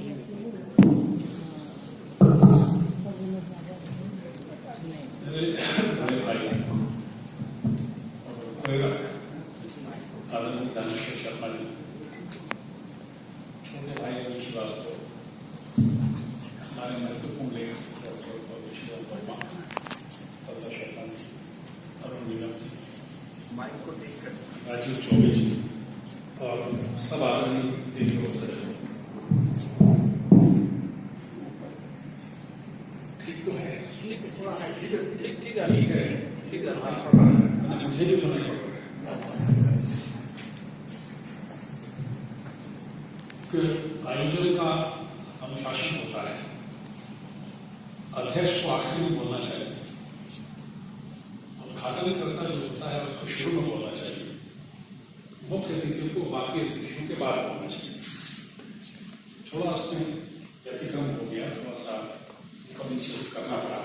बड़े भाई प्रेरक आदरणीय दानेश्वर शर्मा जी, छोटे भाई रवि श्रीवास्तव, हमारे महत्वपूर्ण लेखक डॉक्टर परमेश्वर वर्मा, सरदार शर्मा जी, अरुण नीलम जी, राजीव चौबे जी और सब आदरणीय देवी और सज्जनों। ठीक तो है, ठीक है, मुझे भी सुनाई पड़ आयोजन का अनुशासन होता है। अध्यक्ष को आखिर में बोलना चाहिए, उद्घाटन करता जो होता है उसको शुरू में बोलना चाहिए, मुख्य अतिथियों को बाकी अतिथियों के बाद बोलना चाहिए। थोड़ा उसमें व्यतिक्रम हो गया, थोड़ा सा कमी से करना पड़ा,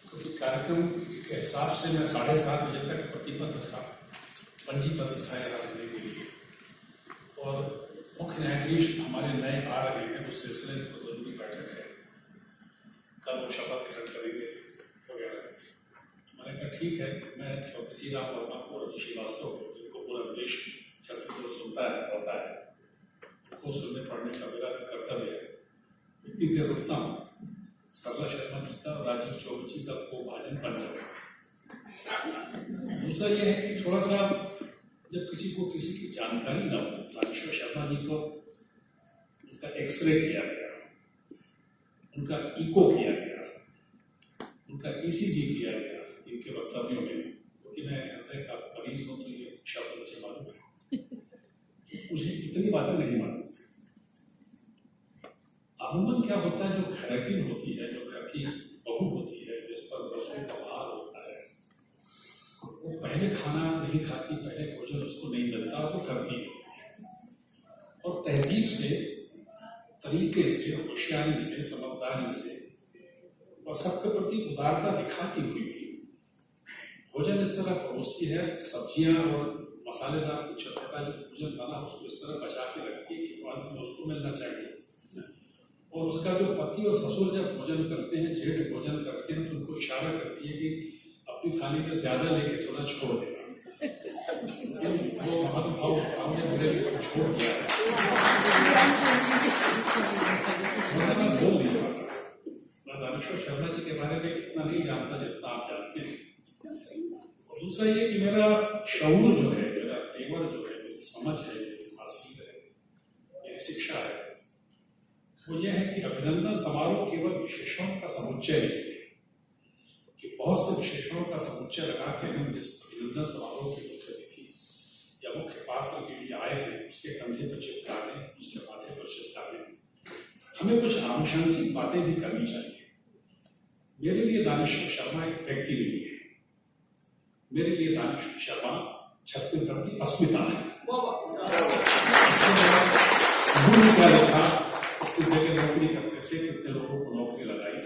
क्योंकि कार्यक्रम के हिसाब से मैं 7:30 बजे तक प्रतिबद्ध था, पंजीबद्ध था यहाँ रहने के लिए। और मुख्य न्यायाधीश हमारे नए आ रहे हैं, उस सिलसिले में जरूरी बैठक है, कल वो शपथ ग्रहण करेंगे वगैरह। मैंने कहा ठीक है, मैं प्रोफेसर राम वर्मा को, रवि श्रीवास्तव को, जिनको पूरा देश छत्तीसगढ़ सुनता है पढ़ता है, उनको सुनने पढ़ने का मेरा भी कर्तव्य है। इतनी देर रुकता हूँ, सरदार शर्मा जी का, राजीव चौबे जी का को भाजन बन जाए। दूसरा यह है कि थोड़ा सा जब किसी को किसी की जानकारी ना हो, दानेश्वर शर्मा जी को उनका एक्सरे किया गया, उनका इको किया गया, उनका ईसीजी किया गया इनके वक्तव्यों में, क्योंकि मैं हृदय का मरीज हूँ तो ये शब्द मुझे मालूम है, मुझे इतनी बातें नहीं मालूम। अमूमन क्या होता है, जो घरेतिन होती है, जो घर की बहू होती है, जिस पर रसोई का भार होता है, वो पहले खाना नहीं खाती, पहले भोजन उसको नहीं मिलता, वो करती है। और तहजीब से, तरीके से, होशियारी से, समझदारी से और सबके प्रति उदारता दिखाती हुई भी भोजन इस तरह परोसती है, सब्जियां और मसालेदार कुछ चटपटा जो भोजन बना उसको इस तरह बचा के रखती है कि अंत में उसको मिलना चाहिए। और उसका जो पति और ससुर जब भोजन करते हैं, जेठ भोजन करते हैं, तो उनको इशारा करती है कि अपनी थाली में ज्यादा लेके थोड़ा छोड़ देना। वो महानुभाव हमने मुझे छोड़ दिया है, मैं बोल नहीं पाता। मैं दानेश्वर शर्मा जी के बारे में इतना नहीं जानता जितना आप जानते हैं। और दूसरा ये कि मेरा शऊर जो है, मेरा तेवर जो है, मेरी समझ है, मेरी मासीर है, मेरी शिक्षा है, वो यह है कि अभिनंदन समारोह केवल विशेषणों का समुच्चय नहीं है, कि बहुत से विशेषणों का समुच्चय लगा के हम जिस अभिनंदन समारोह के मुख्य अतिथि या मुख्य पात्र के लिए आए हैं उसके कंधे पर चिपका दें, उसके माथे पर चिपका दें। हमें कुछ आनुशंसिक बातें भी करनी चाहिए। मेरे लिए दानेश्वर शर्मा एक व्यक्ति नहीं है, मेरे लिए दानेश्वर शर्मा छत्तीसगढ़ की अस्मिता है। क्या लिखा, किस जगह नौकरी करते थे, कितने लोगों को नौकरी लगाई,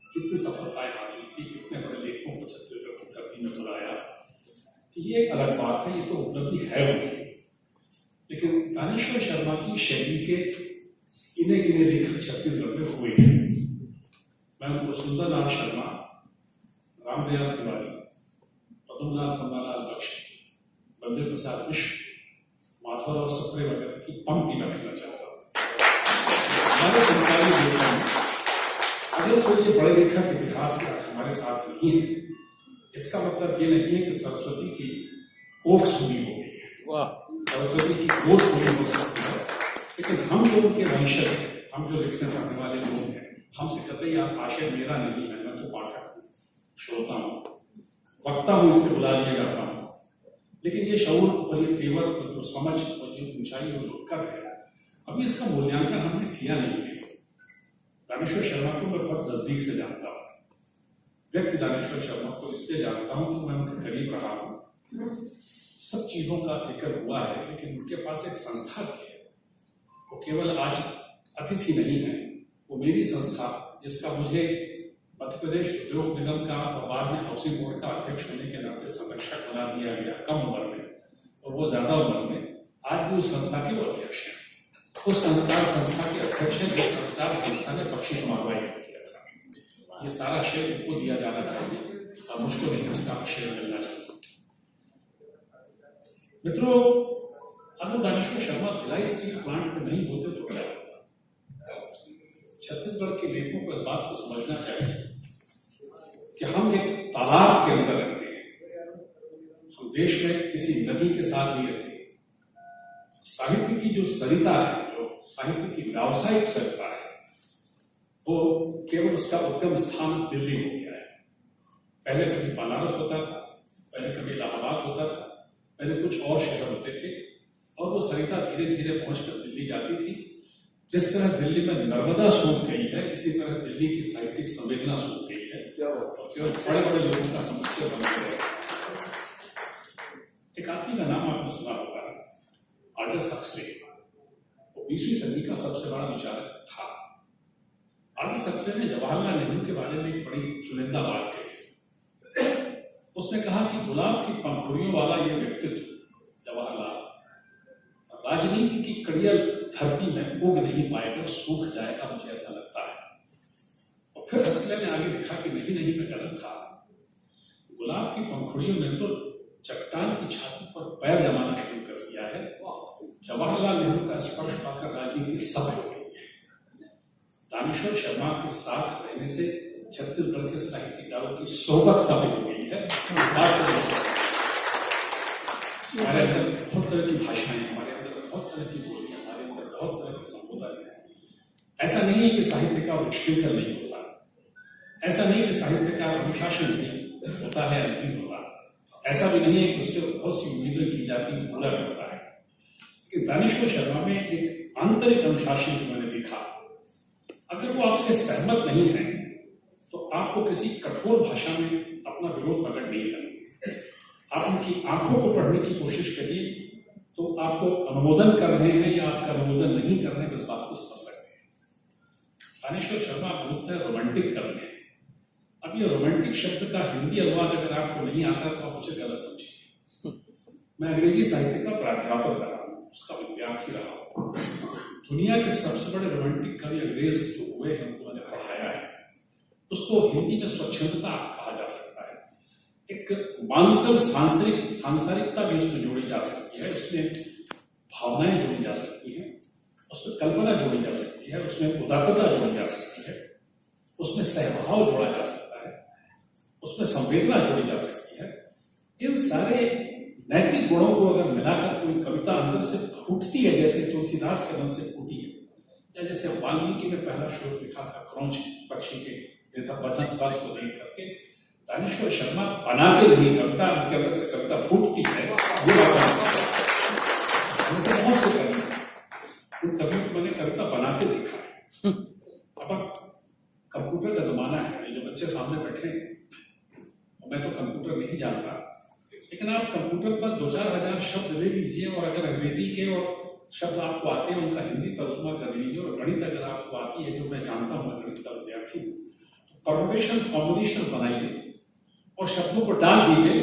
कितनी सफलताएं हासिल की, कितने बड़े लेखकों को छत्तीसगढ़ की धरती में बुलाया, ये एक अलग बात है, ये तो उपलब्धि है उनकी। लेकिन दानेश्वर शर्मा की शैली के इन्हें गिने लेखक छत्तीसगढ़ में हुए हैं। मैं उनको सुंदरलाल शर्मा, रामदयाल तिवारी, पद्मलाल कमलालाल बख्श, बलदेव प्रसाद मिश्र, माधवराव सप्रे वगैरह की पंक्ति में रखना चाहता हूँ। अगर कोई ये बड़े लेखक इतिहास के आज हमारे साथ नहीं है, इसका मतलब ये नहीं है कि सरस्वती की कोख सूनी हो गई है, सरस्वती की गोद सूनी हो सकती है। लेकिन हम जो उनके वंशज हैं, हम जो लिखने पढ़ने वाले लोग हैं, हमसे कतई आशय मेरा नहीं है, मैं तो पाठक हूँ, श्रोता हूँ, वक्ता हूँ, इसलिए बुला लिया जाता हूँ। लेकिन ये शऊर और ये तेवर और जो समझ और ये ऊंचाई और जो कद है, अभी इसका मूल्यांकन हमने किया नहीं है। दानेश्वर शर्मा को मैं बहुत नजदीक से जानता हूँ, व्यक्ति दानेश्वर शर्मा को इसलिए जानता हूँ कि मैं उनके करीब रहा हूँ। सब चीजों का जिक्र हुआ है, लेकिन उनके पास एक संस्था भी है। वो केवल आज अतिथि नहीं है, वो मेरी संस्था, जिसका मुझे मध्य प्रदेश उद्योग निगम का और बाद में हाउसिंग बोर्ड का अध्यक्ष होने के नाते संरक्षक बना दिया गया कम उम्र में, और वो ज्यादा उम्र में, आज भी उस संस्था के वो अध्यक्ष हैं। उस संस्कार संस्था के अध्यक्ष हैं जिस संस्कार संस्था ने पक्षी समारोह आयोजित किया था। ये सारा श्रेय उनको दिया जाना चाहिए और मुझको नहीं उसका श्रेय मिलना चाहिए। मित्रों, अगर दानेश्वर शर्मा भिलाई स्टील प्लांट में नहीं होते तो क्या होता? छत्तीसगढ़ के लेखों को इस बात को समझना चाहिए कि हम एक तालाब के अंदर रहते हैं, हम देश में किसी नदी के साथ नहीं रहते। साहित्य की जो सरिता है, जो साहित्य की व्यावसायिक सरिता है, वो केवल उसका उद्गम स्थान दिल्ली हो गया है। पहले कभी बनारस होता था, पहले कभी इलाहाबाद होता था, पहले कुछ और शहर होते थे, और वो सरिता धीरे धीरे पहुंचकर दिल्ली जाती थी। जिस तरह दिल्ली में नर्मदा सूख गई है, इसी तरह दिल्ली की साहित्यिक संवेदना सूख गई है, केवल बड़े बड़े लोगों का समुच्चय बन गया। एक आदमी का नाम आपने सुना होगा, ऑल्डस हक्सले। वो 20वीं सदी का सबसे बड़ा विचारक था। ऑल्डस हक्सले ने जवाहरलाल नेहरू के बारे में एक बड़ी चुनिंदा बात कही। उसने कहा कि गुलाब की पंखुड़ियों वाला यह व्यक्तित्व जवाहरलाल राजनीति की कड़ियल धरती में उग नहीं पाएगा, सूख जाएगा, मुझे ऐसा लगता है। और फिर हक्सले ने आगे लिखा कि नहीं मैं गलत था। गुलाब की पंखुड़ियों ने तो चट्टान की छाती पर पैर जमाना शुरू कर दिया है। जवाहरलाल नेहरू का स्पर्श पाकर राजनीति सभ्य हो गई है। दानेश्वर शर्मा के साथ रहने से छत्तीसगढ़ के साहित्यकारों की सोबत सभ्य हो गई है। हमारे अंदर बहुत तरह की भाषाएं, हमारे अंदर बहुत तरह की बोलियां, हमारे अंदर बहुत तरह के संबोधन है। ऐसा नहीं है कि साहित्यकार उच्छृंखल नहीं होता, ऐसा नहीं कि साहित्यकार अनुशासन नहीं होता है, नहीं होता। ऐसा भी नहीं है कि उससे बहुत सी उम्मीदें की जाती है, पूरा करता है। लेकिन दानेश्वर शर्मा में एक आंतरिक अनुशासन जो मैंने देखा, अगर वो आपसे सहमत नहीं है तो आपको किसी कठोर भाषा में अपना विरोध प्रकट नहीं करना। आप उनकी आंखों को पढ़ने की कोशिश करिए तो आपको अनुमोदन कर रहे हैं या आपका अनुमोदन नहीं कर रहे हैं, इस बात को समझ सकते हैं। दानेश्वर शर्मा बोलते हैं रोमांटिक कवि है। अब ये रोमांटिक शब्द का हिंदी अनुवाद अगर आपको नहीं आता तो आप मुझे गलत समझिए। मैं अंग्रेजी साहित्य का प्राध्यापक रहा हूँ, उसका विद्यार्थी रहा हूँ। दुनिया के सबसे बड़े रोमांटिक कवि अंग्रेज जो हुए हैं उनको मैंने पढ़ाया है। उसको हिंदी में स्वच्छंदता कहा जा सकता है। एक मानसिक सांसारिकता भी उसमें जोड़ी जा सकती है, उसमें भावनाएं जोड़ी जा सकती हैं, उसमें कल्पना जोड़ी जा सकती है, उसमें उदात्तता जोड़ी जा सकती है, उसमें सहभाव जोड़ा जा सकता है, उसमें संवेदना जोड़ी जा सकती है। इन सारे नैतिक गुणों को अगर मिलाकर कोई कविता अंदर से फूटती है, जैसे तुलसीदास के मन से फूटी है, या जैसे वाल्मीकि ने पहला श्लोक लिखा था क्रौंच पक्षी के बदन पद को देख करके, दानेश्वर शर्मा बनाते नहीं कविता, उनके अंदर से कविता फूटती है। बहुत से कवि उन कवियों को मैंने कविता बनाते देखा है। अब कंप्यूटर का जमाना है, जो बच्चे सामने बैठे हैं, मैं तो कंप्यूटर नहीं जानता, लेकिन आप कंप्यूटर पर 2-4 हजार शब्द ले लीजिए और अगर अंग्रेजी के और शब्द आपको आते हैं उनका हिंदी तर्जुमा कर लीजिए, और गणित अगर आपको आती है, जो मैं जानता हूँ, मैं गणित का विद्यार्थी हूँ, तो परमुटेशंस कॉम्बिनेशन बनाइए और शब्दों को डाल दीजिए,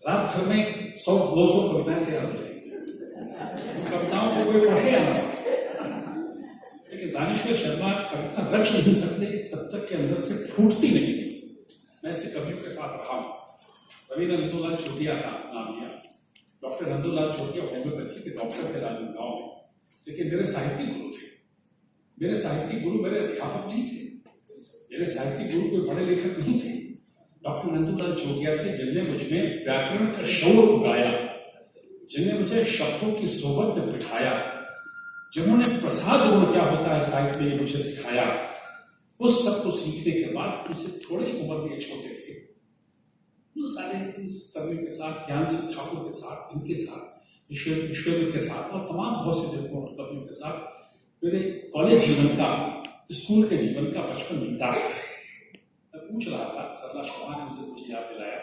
रात भर में 100-200 कविताएं तैयार हो जाएंगी। कविताओं को कोई पढ़े या ना, लेकिन दानेश्वर शर्मा कविता रच नहीं सकते तब तक के अंदर से फूटती नहीं थी। मैं ऐसे कवियों के साथ रहा हूँ। रवि नंदूलाल चोटिया का नाम लिया। डॉक्टर नंदूलाल चोटिया होम्योपैथी के डॉक्टर थे राजनांदगांव में, लेकिन मेरे साहित्यिक गुरु थे। मेरे साहित्यिक गुरु मेरे अध्यापक नहीं थे, मेरे साहित्यिक गुरु कोई बड़े लेखक नहीं थे। डॉक्टर नंदूलाल चोटिया थे, जिनने मुझमें व्याकरण का शौर उगाया, जिन्हें मुझे शब्दों की सोबत में बिठाया, जिन्होंने प्रसाद गुण क्या होता है साहित्य में मुझे सिखाया। उस सब को सीखने के बाद मुझसे थोड़ी उम्र में छोटे थे, सारे इस कवि के साथ, ज्ञान सिंह ठाकुर के साथ, इनके साथ, ईश्वर के साथ और तमाम बहुत से लोगों और कवियों के साथ मेरे कॉलेज जीवन का, स्कूल के जीवन का बचपन बीता। मैं पूछ रहा था, सरला शर्मा ने मुझे याद दिलाया,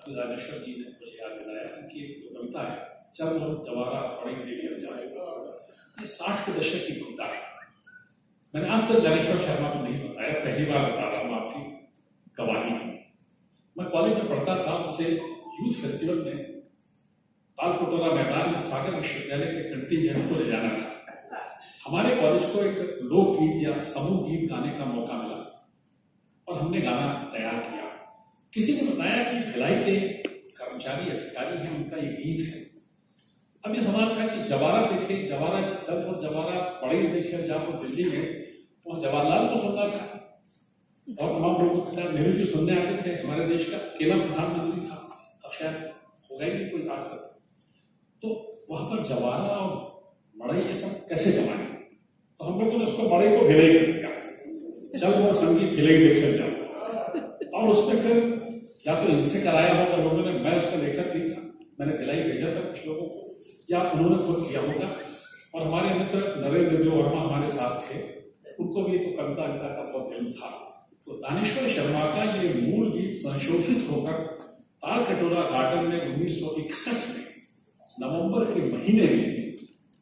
दानेश्वर जी ने मुझे याद दिलाया उनकी एक कविता है, चल जवारा पढ़े देखे जाए, ये 60 के दशक की कविता है। मैंने आज तक दानेश्वर शर्मा को नहीं बताया, पहली बार बता रहा हूँ आपकी गवाही। मैं कॉलेज में पढ़ता था, मुझे यूथ फेस्टिवल में तालकोटोला मैदान में सागर विश्वविद्यालय के कंटिजेंट को ले जाना था। हमारे कॉलेज को एक लोकगीत या समूह गीत गाने का मौका मिला और हमने गाना तैयार किया। किसी ने बताया कि भिलाई के कर्मचारी अधिकारी हैं, उनका ये गीत है। अब ये सवाल था कि जवारा देखे, जवारा जगदलपुर, जवारा पढ़ी देखे, जहाँ पर दिल्ली में वहाँ जवाहरलाल को सुनना था और तमाम लोगों के साथ नेहरू जी सुनने आते थे। हमारे देश का अकेला प्रधानमंत्री था, अब शायद होगा ही नहीं कोई आज तक। तो वहां पर जवारा और मड़ई ये सब कैसे जमाए, तो हम लोगों ने उसको मड़ई को भिलाई कर दिया, चल वो संगीत भिलाई देखे जाओ। और उसमें फिर या तो इनसे कराया होगा लोगों ने, मैं उसका लेखक नहीं था, मैंने भिलाई भेजा था कुछ लोगों को, या उन्होंने खुद किया होगा। और हमारे मित्र नरेंद्र देव वर्मा हमारे साथ थे, उनको भी तो कविता का बहुत दिल था। तो दानेश्वर शर्मा का ये मूल गीत संशोधित होकर ताल कटोरा गार्डन में 1961 में नवंबर के महीने में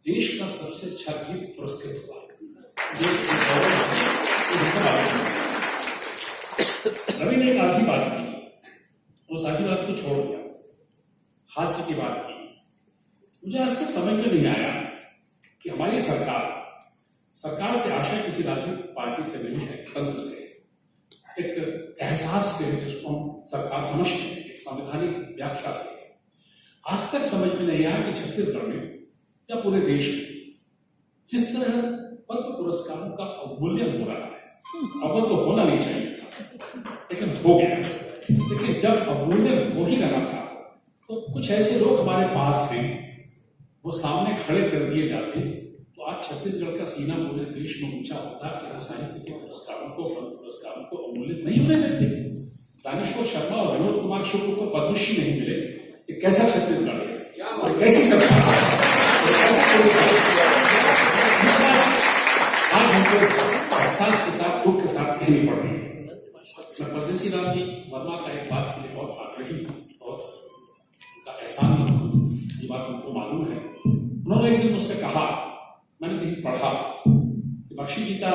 देश का सबसे अच्छा गीत पुरस्कृत हुआ। रवि ने एक आधी बात की, उस आधी बात को छोड़ दिया, हास्य की बात की। मुझे आज तक समझ में नहीं आया कि हमारी सरकार से आशा किसी राजनीतिक पार्टी से नहीं है, तंत्र से, एक एहसास से, जिसको हम सरकार समझते हैं, एक संवैधानिक व्याख्या से। आज तक समझ में नहीं आया कि छत्तीसगढ़ में या पूरे देश में जिस तरह पद्म पुरस्कारों का अवमूल्यन हो रहा है, अव्वल तो होना नहीं चाहिए था, लेकिन हो गया। लेकिन जब अवमूल्यन हो ही रहा था तो कुछ ऐसे लोग हमारे पास थे, वो सामने खड़े कर दिए जाते तो आज छत्तीसगढ़ का सीना पूरे देश में ऊंचा होता कि वो साहित्य के पुरस्कारों को, पद्म पुरस्कारों को अवमूल्यन नहीं होने देते। दानेश्वर शर्मा और विनोद कुमार शुक्ल को पद्मश्री नहीं मिले, ये कैसा छत्तीसगढ़ है और कैसी सरकार आज हमको एहसास के साथ, दुख के साथ कहनी पड़ रही है। मैं परदेसी राम जी वर्मा का एक बात के लिए बहुत आग्रही हूँ, बहुत उनका एहसान, ये बात उनको मालूम है। उन्होंने एक दिन मुझसे कहा, मैंने कहीं पढ़ा कि बख्शी जी का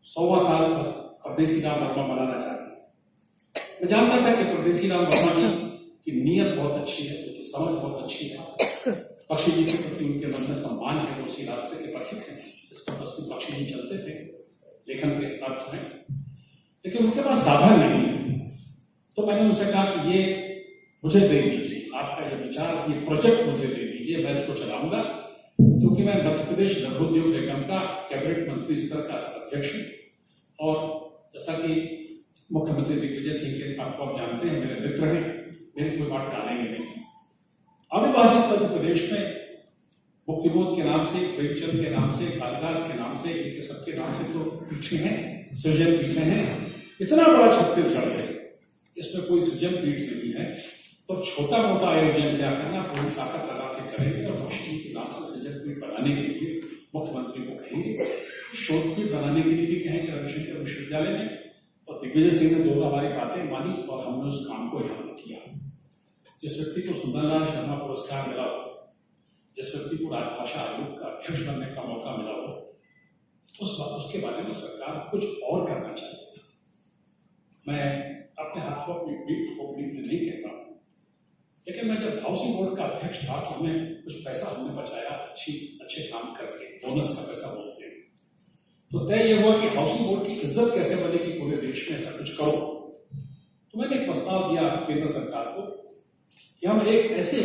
100वां साल परदेसी राम वर्मा मनाना चाहते हैं। मैं जानता था कि परदेसी राम वर्मा जी की नीयत बहुत अच्छी है, उनकी समझ बहुत अच्छी है, बख्शी जी के प्रति उनके मन में सम्मान है, वो उसी रास्ते के पथिक हैं जिस पर बख्शी जी चलते थे, लेखन के अर्थ में। लेकिन उनके पास साधन नहीं है, तो मैंने उनसे कहा कि ये मुझे दे दीजिए, आपका ये विचार, ये प्रोजेक्ट मुझे दे दीजिए, मैं इसको चलाऊंगा, क्योंकि मैं मध्य प्रदेश लघु उद्योग निगम का कैबिनेट मंत्री स्तर का अध्यक्ष हूँ और जैसा कि मुख्यमंत्री दिग्विजय सिंह के आपको आप जानते हैं, मेरे मित्र हैं, मेरी कोई बात टालेंगे नहीं। अविभाजित मध्य प्रदेश में मुक्तिबोध के नाम से, प्रेमचंद के नाम से, कालिदास के नाम से, इनके सबके नाम से तो पीठे हैं, सृजन पीठे हैं। इतना बड़ा छत्तीसगढ़ है, इसमें कोई सृजन पीठ नहीं है, तो छोटा मोटा आयोजन क्या करना, पूरी ताकत लगा के करेंगे और बख्शी के नाम से सृजन पीठ बनाने के लिए मुख्यमंत्री को कहेंगे, शोध पीठ बनाने के लिए भी कहेंगे रविशंकर विश्वविद्यालय में। तो दिग्विजय सिंह ने दोनों हमारी बातें मानी और हमने उस काम को यहाँ किया। जिस व्यक्ति को सुंदरलाल शर्मा पुरस्कार मिला हो, जिस व्यक्ति को राजभाषा आयोग का अध्यक्ष बनने का मौका मिला हो, उसके बारे में सरकार कुछ और करना चाहिए था। मैं अपने हाथों में नहीं कहता हूँ, लेकिन मैं जब हाउसिंग बोर्ड का अध्यक्ष था तो हमें कुछ पैसा हमने बचाया, अच्छे काम करके, बोनस का पैसा बोलते हैं। तो तय ये हुआ कि हाउसिंग बोर्ड की इज्जत कैसे बनेगी पूरे देश में, ऐसा कुछ करो। तो मैंने एक प्रस्ताव दिया केंद्र सरकार को कि हम एक ऐसे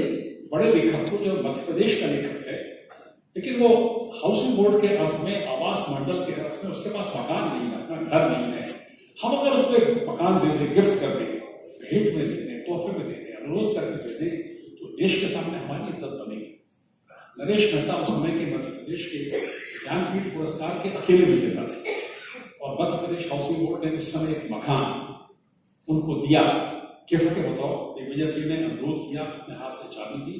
बड़े लेखक को, जो मध्य प्रदेश का लेखक है, लेकिन वो हाउसिंग बोर्ड के अर्थ में, आवास मंडल के अर्थ में उसके पास मकान नहीं है, अपना घर नहीं है, हम अगर उसको एक मकान दे दें, गिफ्ट कर दें, भेंट में दे दें, तोहफे में दे दें, अनुरोध करके दे दें, तो देश के सामने हमारी इज्जत बनेगी। नरेश मेहता उस समय के मध्य प्रदेश के ज्ञानपीठ पुरस्कार के अकेले विजेता थे और मध्य प्रदेश हाउसिंग बोर्ड ने उस समय एक मकान उनको दिया गिफ्ट के बताओ। दिग्विजय सिंह ने अनुरोध किया, अपने हाथ से चाबी दी,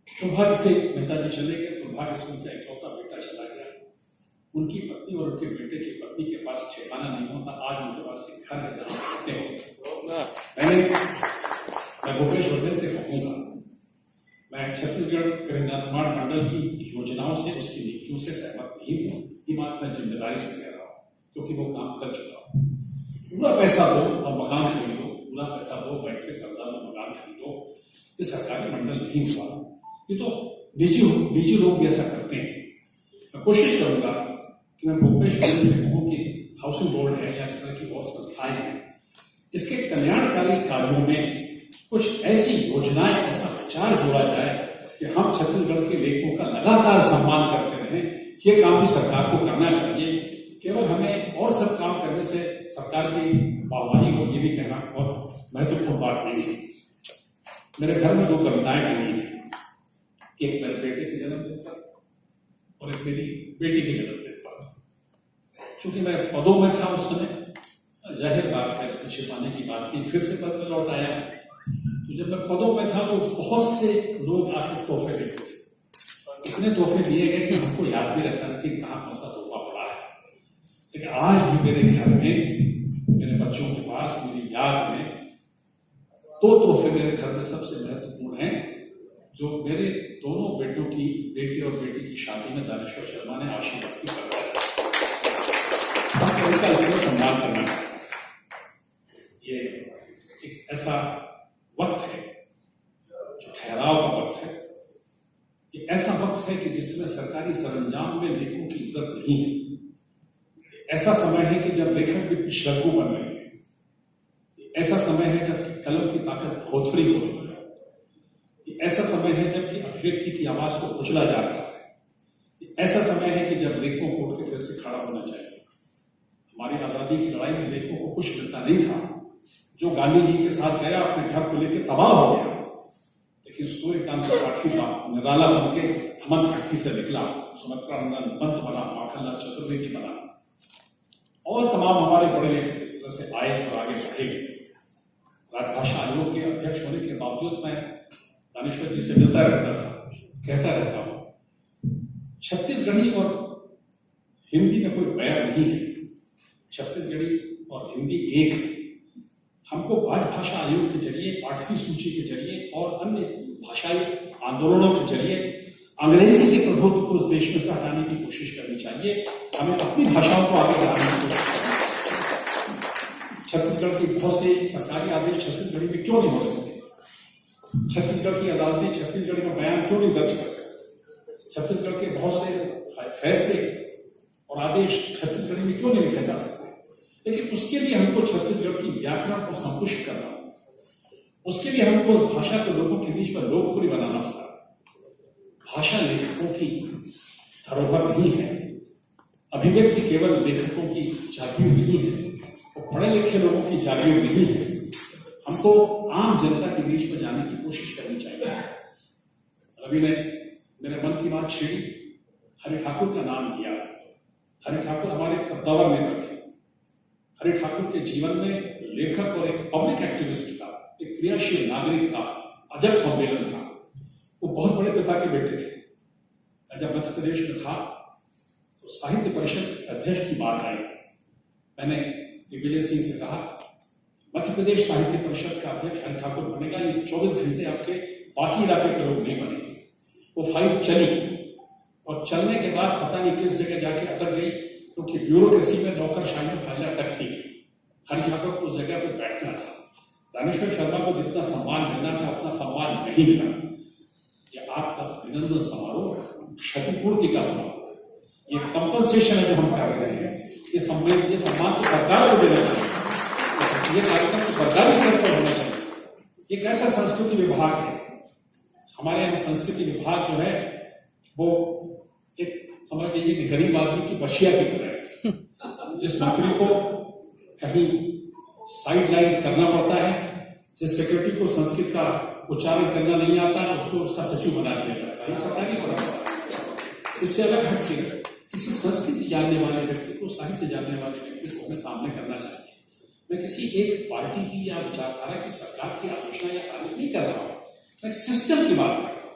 दुर्भाग्य से मेहता जी चले गए, दुर्भाग्य से उनका इकलौता बेटा चला गया। उनकी पत्नी और उनके बेटे की पत्नी के पास ठिकाना नहीं होता, आज उनके पास एक घर है जहाँ रहते हैं। मैं भूपेश बघेल से कहूँगा, मैं छत्तीसगढ़ गृह निर्माण मंडल की योजनाओं से, उसकी नीतियों से सहमत नहीं हूँ। ये बात मैं जिम्मेदारी से कह रहा हूँ, क्योंकि वो काम कर चुका हूँ। पूरा पैसा दो और मकान खरीदो, पूरा पैसा दो, बैंक से कर्जा लो, मकान खरीदो, ये सरकारी मंडल नहीं हुआ। ये तो निजी लोग भी ऐसा करते हैं। मैं कोशिश करूंगा कि मैं भूपेश बघेल से कहूँ कि हाउसिंग बोर्ड है या इस तरह की और संस्थाएं हैं, इसके कल्याणकारी कार्यों में कुछ ऐसी योजनाएं, ऐसा विचार जोड़ा जाए कि हम छत्तीसगढ़ के लेखकों का लगातार सम्मान करते रहें। ये काम भी सरकार को करना चाहिए। केवल हमें और सब काम करने से सरकार की वाहवाही हो, ये भी कहना बहुत महत्वपूर्ण बात नहीं है। मेरे घर में 2 कविताएं बनी हैं, एक मेरे बेटे के जन्मदिन पर और एक मेरी बेटी के जन्मदिन पर। चूंकि मैं पदों में था उस समय, जाहिर बात है, इसको छिपाने की बात नहीं, फिर से पद में लौट आया। तो जब मैं पदों में था तो बहुत से लोग आके तोहफे देते थे, इतने तोहफे दिए गए कि हमको याद भी रहता नहीं कि कहाँ कौन सा तोहफा पड़ा है। लेकिन आज भी मेरे घर में, मेरे बच्चों के पास, मेरी याद में 2 तोहफे मेरे घर में सबसे महत्वपूर्ण हैं, जो मेरे दोनों बेटों की, बेटे और बेटी की शादी में दानेश्वर शर्मा ने आशीर्वाद की करवाया। हम उनका इसमें सम्मान करना चाहिए। ये एक ऐसा वक्त है जो ठहराव का वक्त है। ये ऐसा वक्त है कि जिसमें सरकारी सरंजाम में लेखकों की इज्जत नहीं है। ऐसा समय है कि जब लेखक भी पिछड़कू बन रहे हैं। ऐसा समय है जबकि कलम की ताकत भोथरी हो रही है। ऐसा समय है जबकि अभिव्यक्ति की आवाज को कुचला जा रहा है। ऐसा समय है कि जब लेखकों को उठ के फिर से खड़ा होना चाहिए। हमारी आजादी की लड़ाई में लेखकों को कुछ मिलता नहीं था। जो गांधी जी के साथ गया अपने घर को लेकर तबाह हो गया, लेकिन सूर्यकांत त्रिपाठी का निराला बन के थमन भट्टी से निकला, सुमित्रा नंदन पंत बना, माखनलाल चतुर्वेदी बना, और तमाम हमारे बड़े लेखक इस तरह से आए और आगे बढ़े। राजभाषा आयोग के अध्यक्ष होने के बावजूद मैं दानेश्वर जी से मिलता रहता था, कहता रहता हूं, छत्तीसगढ़ी और हिंदी में कोई बैर नहीं है। छत्तीसगढ़ी और हिंदी एक है। हमको राजभाषा आयोग के जरिए, 8वीं सूची के जरिए और अन्य भाषाई आंदोलनों के जरिए अंग्रेजी के प्रभुत्व को इस देश में से हटाने की कोशिश करनी चाहिए। हमें अपनी भाषाओं को आगे बढ़ाने की कोशिश करनी चाहिए। छत्तीसगढ़ की बहुत से सरकारी आदेश छत्तीसगढ़ी में क्यों नहीं हो सकते? छत्तीसगढ़ की अदालतें छत्तीसगढ़ी में बयान क्यों नहीं दर्ज कर सकते? छत्तीसगढ़ के बहुत से फैसले और आदेश छत्तीसगढ़ी में क्यों नहीं लिखे जा सकते? लेकिन उसके लिए हमको छत्तीसगढ़ की व्याकरण को संपुष्ट करना, उसके लिए हमको उस भाषा को लोगों के बीच में लोकप्रिय बनाना पड़ा। भाषा लेखकों की धरोहर नहीं है। अभिव्यक्ति केवल लेखकों की जागीर नहीं है, वो पढ़े लिखे लोगों की जागीर नहीं है। हमको आम जनता के बीच में जाने की कोशिश करनी चाहिए। रवि ने मेरे मन की बात छेड़ी, हरि ठाकुर का नाम लिया। हरि ठाकुर हमारे कद्दावर नेता थे। हरि ठाकुर के जीवन में लेखक और एक पब्लिक एक्टिविस्ट का, एक क्रियाशील नागरिक का अजब सम्मेलन था। वो बहुत बड़े पिता के बेटे थे। जब मध्य प्रदेश में था तो साहित्य परिषद अध्यक्ष की बात आई। मैंने दिग्विजय सिंह से कहा, मध्य प्रदेश साहित्य परिषद का अध्यक्ष हरि ठाकुर बनेगा, ये 24 घंटे आपके बाकी इलाके के लोग नहीं बनेंगे। वो फाइल चली और चलने के बाद पता नहीं किस जगह जाके अटक गई, क्योंकि ब्यूरोक्रेसी में नौकरशाही में फाइलें अटकती है। हरि ठाकुर को उस जगह पर बैठना था। दानेश्वर शर्मा को जितना सम्मान मिलना था उतना सम्मान नहीं मिला। ये आपका अभिनंदन समारोह क्षतिपूर्ति का समारोह, ये कंपनसेशन है जो हम कर रहे हैं। ये सम्मान तो सरकार को देना चाहिए, ये कार्यक्रम तो सरकारी स्तर पर होना चाहिए। एक ऐसा संस्कृति विभाग है, हमारे यहाँ संस्कृति विभाग जो है वो एक समझ लीजिए कि गरीब आदमी की बशिया की तरह है, जिस नौकरी को कहीं साइड लाइन करना पड़ता है, जिस सेक्रेटरी को संस्कृत का उच्चारण करना नहीं आता उसको उसका सचिव बना दिया जाता है। ये सरकारी परंपरा। इससे अलग हटके किसी संस्कृति जानने वाले व्यक्ति को, साहित्य जानने वाले व्यक्ति को हमें सामने करना चाहिए। मैं किसी एक पार्टी की या विचारधारा की, सरकार की आलोचना या तारीफ नहीं कर रहा हूँ। मैं एक सिस्टम की बात कर रहा हूँ,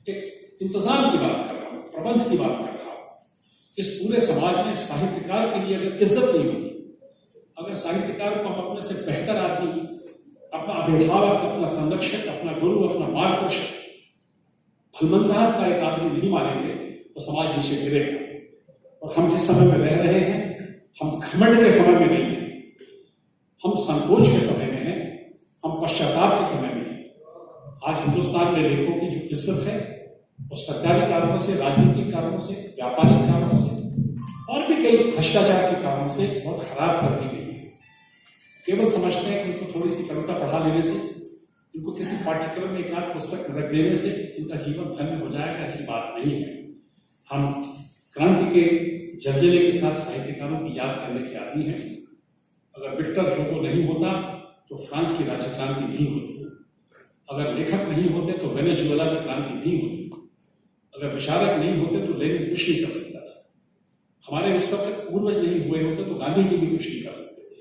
एक इंतजाम की बात कर रहा हूँ, प्रबंध की बात कर रहा हूँ। इस पूरे समाज में साहित्यकार के लिए अगर इज्जत नहीं होगी, अगर साहित्यकार को हम अपने से बेहतर आदमी, अपना अभिभावक, अपना संरक्षक, अपना गुरु, अपना मार्गदर्शक, भलमनसाहब का एक आदमी नहीं मानेंगे तो समाज नीचे गिरेगा। और हम जिस समय में रह रहे हैं, हम घमंड के समय में नहीं है, हम संकोच के समय में हैं, हम पश्चाताप के समय में हैं। आज हिंदुस्तान में लेखकों की जो इज्जत है और सरकारी कारणों से, राजनीतिक कारणों से, व्यापारिक कारणों से और भी कई भ्रष्टाचार के कारणों से बहुत खराब कर दी गई है। केवल समझते हैं कि इनको थोड़ी सी कविता पढ़ा लेने से, इनको किसी पाठ्यक्रम में एक आध पुस्तक रख देने से इनका जीवन धन्य हो जाएगा, ऐसी बात नहीं है। हम क्रांति के जलजले के साथ साहित्यकारों की याद करने के आदी हैं। अगर विक्टर ह्यूगो नहीं होता तो फ्रांस की राज्य क्रांति नहीं होती, अगर लेखक नहीं होते तो वेनेजुएला में क्रांति नहीं होती, अगर विचारक नहीं होते तो लेनिन कुछ नहीं कर सकता था, हमारे उस वक्त पूर्वज नहीं हुए होते तो गांधी जी भी कुछ नहीं कर सकते थे।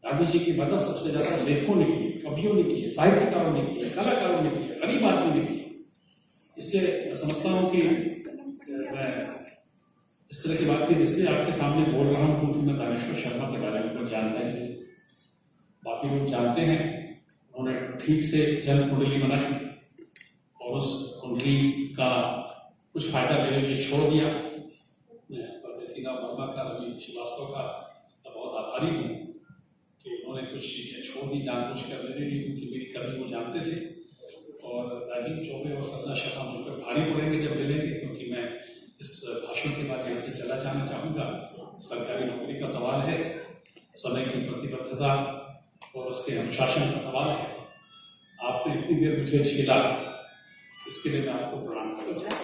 गांधी जी की मदद सबसे ज्यादा लेखकों ने की, कवियों ने की है, साहित्यकारों ने की है, कलाकारों ने की है, गरीब आदमी ने की है। इससे समझता हूँ कि मैं इस तरह की बातें इसलिए आपके सामने बोल रहा हूँ क्योंकि मैं दानेश्वर शर्मा के बारे में कुछ जानता ही नहीं, बाकी लोग जानते हैं। उन्होंने ठीक से जन्म कुंडली बनाई और उस कुंडली का कुछ फायदा लेने के लिए छोड़ दिया। मैं परदेसी राव वर्मा का, रवि श्रीवास्तव का बहुत आभारी हूँ कि उन्होंने कुछ चीजें छोड़ दी जानबूझ कर मेरे लिए, क्योंकि मेरी कमी वो जानते थे। और राजीव चौबे और सपना शर्मा मुझ पर भारी पड़ेंगे जब मिलेंगे, क्योंकि मैं इस भाषण के बाद यहाँ से चला जाना चाहूँगा। सरकारी नौकरी का सवाल है, समय की प्रतिबद्धता और उसके अनुशासन का सवाल है। आपने इतनी देर मुझे झेला, इसके लिए मैं आपको प्रणाम करता हूँ।